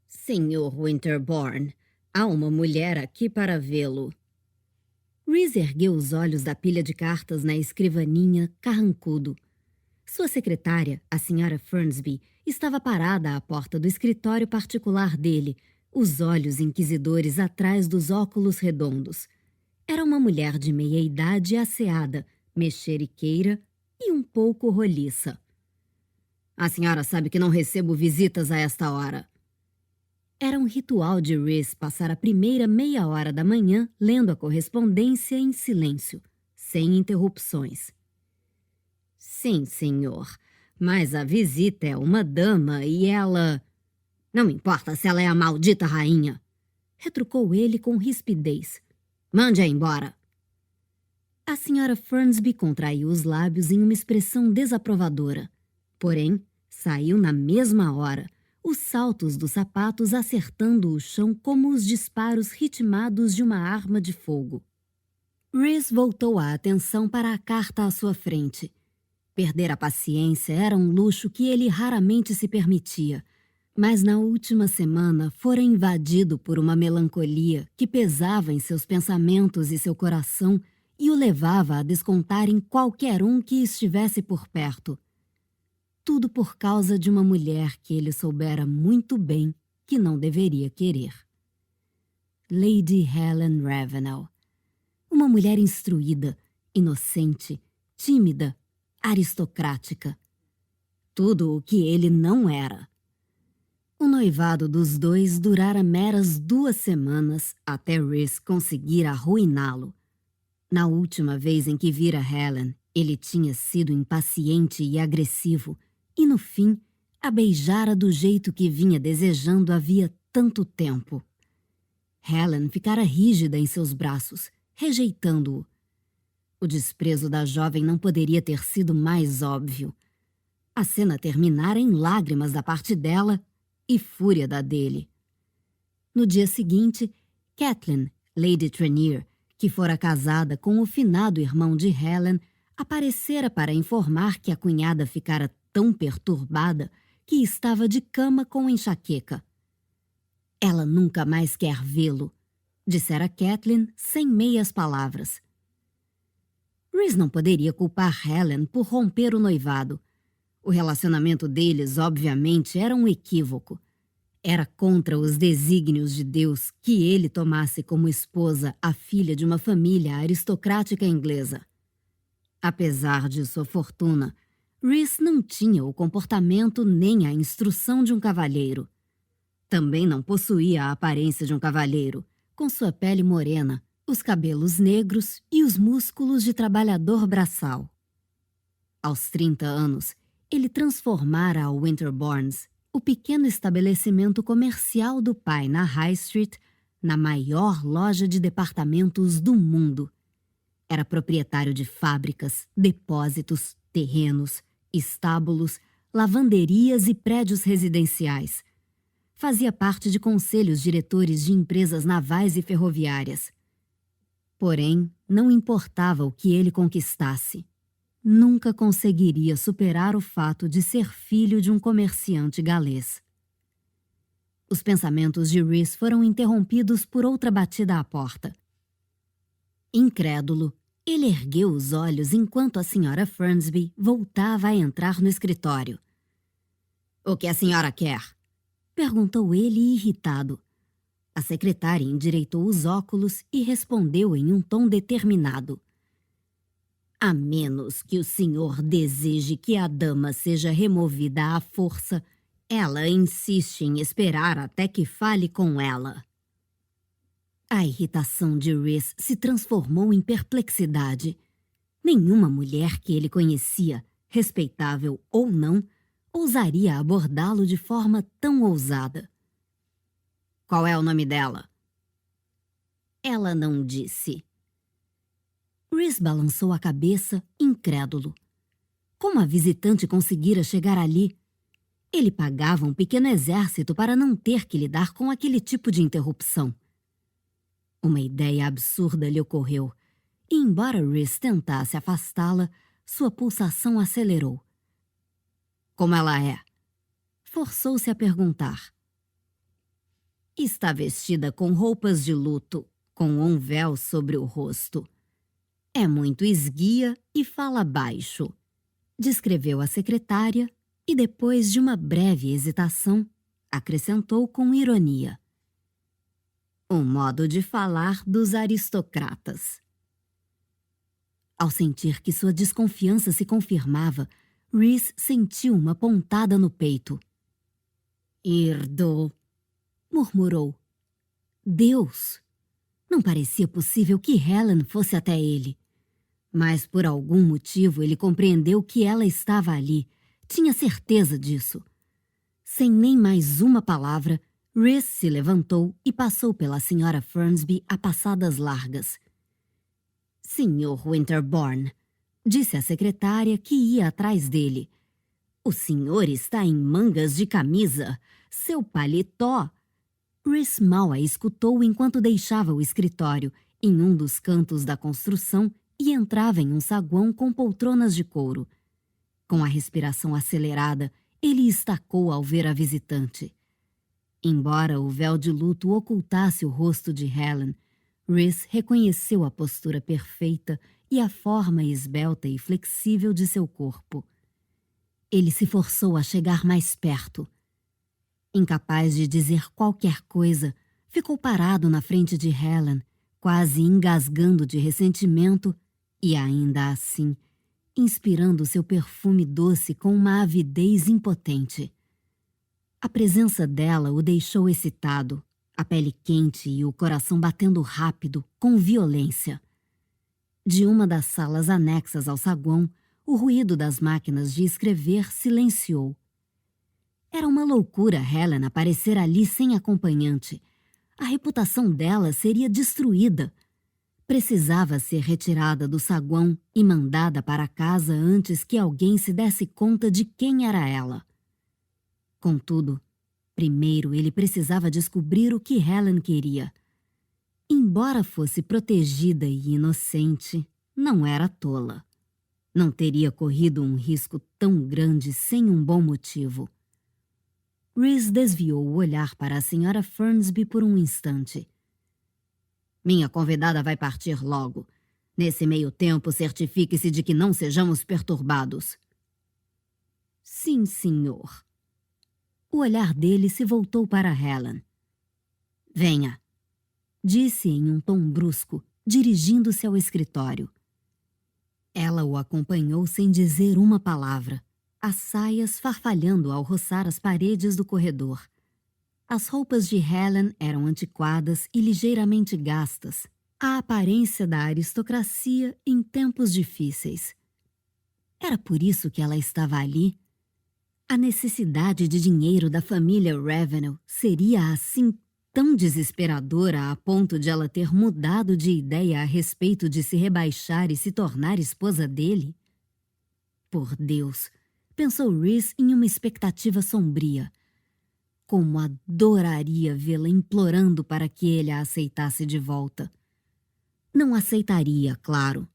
Senhor Winterbourne, há uma mulher aqui para vê-lo. Rhys ergueu os olhos da pilha de cartas na escrivaninha, carrancudo. Sua secretária, a Sra. Fernsby, estava parada à porta do escritório particular dele, os olhos inquisidores atrás dos óculos redondos. Era uma mulher de meia-idade asseada, mexeriqueira e um pouco roliça. A senhora sabe que não recebo visitas a esta hora. Era um ritual de Rhys passar a primeira meia hora da manhã lendo a correspondência em silêncio, sem interrupções. Sim, senhor, mas a visita é uma dama e ela... Não importa se ela é a maldita rainha, retrucou ele com rispidez. Mande-a embora. A Sra. Fernsby contraiu os lábios em uma expressão desaprovadora. Porém, saiu na mesma hora, os saltos dos sapatos acertando o chão como os disparos ritmados de uma arma de fogo. Rhys voltou a atenção para a carta à sua frente. Perder a paciência era um luxo que ele raramente se permitia, mas na última semana fora invadido por uma melancolia que pesava em seus pensamentos e seu coração e o levava a descontar em qualquer um que estivesse por perto. Tudo por causa de uma mulher que ele soubera muito bem que não deveria querer. Lady Helen Ravenel. Uma mulher instruída, inocente, tímida, aristocrática. Tudo o que ele não era. O noivado dos dois durara meras 2 semanas até Rhys conseguir arruiná-lo. Na última vez em que vira Helen, ele tinha sido impaciente e agressivo e, no fim, a beijara do jeito que vinha desejando havia tanto tempo. Helen ficara rígida em seus braços, rejeitando-o. O desprezo da jovem não poderia ter sido mais óbvio. A cena terminara em lágrimas da parte dela e fúria da dele. No dia seguinte, Catelyn, Lady Trenier, que fora casada com o finado irmão de Helen, aparecera para informar que a cunhada ficara tão perturbada que estava de cama com enxaqueca. Ela nunca mais quer vê-lo, dissera Catelyn sem meias palavras. Rhys não poderia culpar Helen por romper o noivado. O relacionamento deles, obviamente, era um equívoco. Era contra os desígnios de Deus que ele tomasse como esposa a filha de uma família aristocrática inglesa. Apesar de sua fortuna, Rhys não tinha o comportamento nem a instrução de um cavalheiro. Também não possuía a aparência de um cavalheiro, com sua pele morena, os cabelos negros e os músculos de trabalhador braçal. Aos 30 anos, ele transformara a Winterbournes, o pequeno estabelecimento comercial do pai na High Street, na maior loja de departamentos do mundo. Era proprietário de fábricas, depósitos, terrenos, estábulos, lavanderias e prédios residenciais. Fazia parte de conselhos diretores de empresas navais e ferroviárias. Porém, não importava o que ele conquistasse. Nunca conseguiria superar o fato de ser filho de um comerciante galês. Os pensamentos de Rhys foram interrompidos por outra batida à porta. Incrédulo, ele ergueu os olhos enquanto a Sra. Fernsby voltava a entrar no escritório. "O que a senhora quer?" perguntou ele irritado. A secretária endireitou os óculos e respondeu em um tom determinado. "A menos que o senhor deseje que a dama seja removida à força, ela insiste em esperar até que fale com ela." A irritação de Rhys se transformou em perplexidade. Nenhuma mulher que ele conhecia, respeitável ou não, ousaria abordá-lo de forma tão ousada. "Qual é o nome dela?" "Ela não disse." Rhys balançou a cabeça, incrédulo. Como a visitante conseguira chegar ali? Ele pagava um pequeno exército para não ter que lidar com aquele tipo de interrupção. Uma ideia absurda lhe ocorreu, e embora Rhys tentasse afastá-la, sua pulsação acelerou. "Como ela é?" Forçou-se a perguntar. Está vestida com roupas de luto, com um véu sobre o rosto. É muito esguia e fala baixo, descreveu a secretária e, depois de uma breve hesitação, acrescentou com ironia. O modo de falar dos aristocratas. Ao sentir que sua desconfiança se confirmava, Rhys sentiu uma pontada no peito. Irdo, murmurou. Deus! Não parecia possível que Helen fosse até ele. Mas por algum motivo ele compreendeu que ela estava ali. Tinha certeza disso. Sem nem mais uma palavra, Rhys se levantou e passou pela Sra. Fernsby a passadas largas. Sr. Winterbourne, disse a secretária que ia atrás dele. O senhor está em mangas de camisa. Seu paletó. Rhys mal a escutou enquanto deixava o escritório, em um dos cantos da construção, e entrava em um saguão com poltronas de couro. Com a respiração acelerada, ele estacou ao ver a visitante. Embora o véu de luto ocultasse o rosto de Helen, Rhys reconheceu a postura perfeita e a forma esbelta e flexível de seu corpo. Ele se forçou a chegar mais perto. Incapaz de dizer qualquer coisa, ficou parado na frente de Helen, quase engasgando de ressentimento e, ainda assim, inspirando seu perfume doce com uma avidez impotente. A presença dela o deixou excitado, a pele quente e o coração batendo rápido, com violência. De uma das salas anexas ao saguão, o ruído das máquinas de escrever silenciou. Era uma loucura Helen aparecer ali sem acompanhante. A reputação dela seria destruída. Precisava ser retirada do saguão e mandada para casa antes que alguém se desse conta de quem era ela. Contudo, primeiro ele precisava descobrir o que Helen queria. Embora fosse protegida e inocente, não era tola. Não teria corrido um risco tão grande sem um bom motivo. Rhys desviou o olhar para a Sra. Fernsby por um instante. Minha convidada vai partir logo. Nesse meio tempo, certifique-se de que não sejamos perturbados. Sim, senhor. O olhar dele se voltou para Helen. Venha, disse em um tom brusco, dirigindo-se ao escritório. Ela o acompanhou sem dizer uma palavra, as saias farfalhando ao roçar as paredes do corredor. As roupas de Helen eram antiquadas e ligeiramente gastas, a aparência da aristocracia em tempos difíceis. Era por isso que ela estava ali? A necessidade de dinheiro da família Ravenel seria assim tão desesperadora a ponto de ela ter mudado de ideia a respeito de se rebaixar e se tornar esposa dele? Por Deus, pensou Rhys em uma expectativa sombria. Como adoraria vê-la implorando para que ele a aceitasse de volta. Não aceitaria, claro,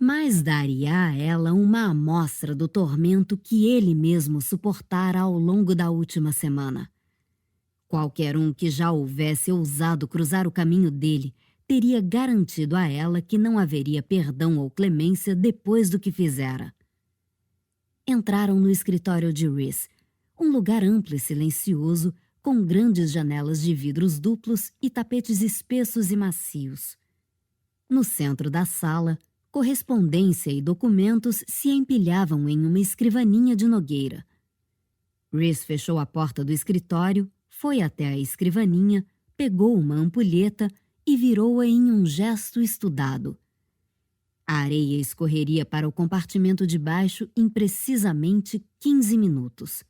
mas daria a ela uma amostra do tormento que ele mesmo suportara ao longo da última semana. Qualquer um que já houvesse ousado cruzar o caminho dele teria garantido a ela que não haveria perdão ou clemência depois do que fizera. Entraram no escritório de Rhys, um lugar amplo e silencioso, com grandes janelas de vidros duplos e tapetes espessos e macios. No centro da sala, correspondência e documentos se empilhavam em uma escrivaninha de nogueira. Rhys fechou a porta do escritório, foi até a escrivaninha, pegou uma ampulheta e virou-a em um gesto estudado. A areia escorreria para o compartimento de baixo em precisamente 15 minutos.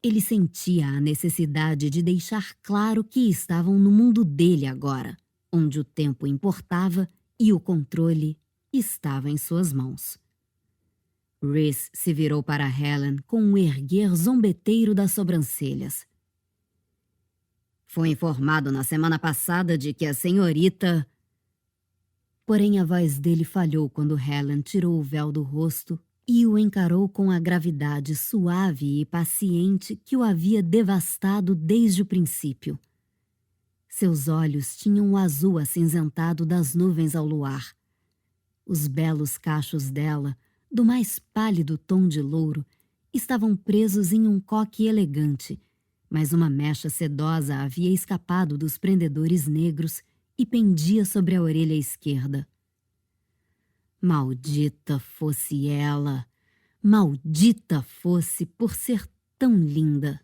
Ele sentia a necessidade de deixar claro que estavam no mundo dele agora, onde o tempo importava e o controle estava em suas mãos. Rhys se virou para Helen com um erguer zombeteiro das sobrancelhas. Foi informado na semana passada de que a senhorita... Porém a voz dele falhou quando Helen tirou o véu do rosto e o encarou com a gravidade suave e paciente que o havia devastado desde o princípio. Seus olhos tinham o azul acinzentado das nuvens ao luar. Os belos cachos dela, do mais pálido tom de louro, estavam presos em um coque elegante, mas uma mecha sedosa havia escapado dos prendedores negros e pendia sobre a orelha esquerda. Maldita fosse ela! Maldita fosse por ser tão linda!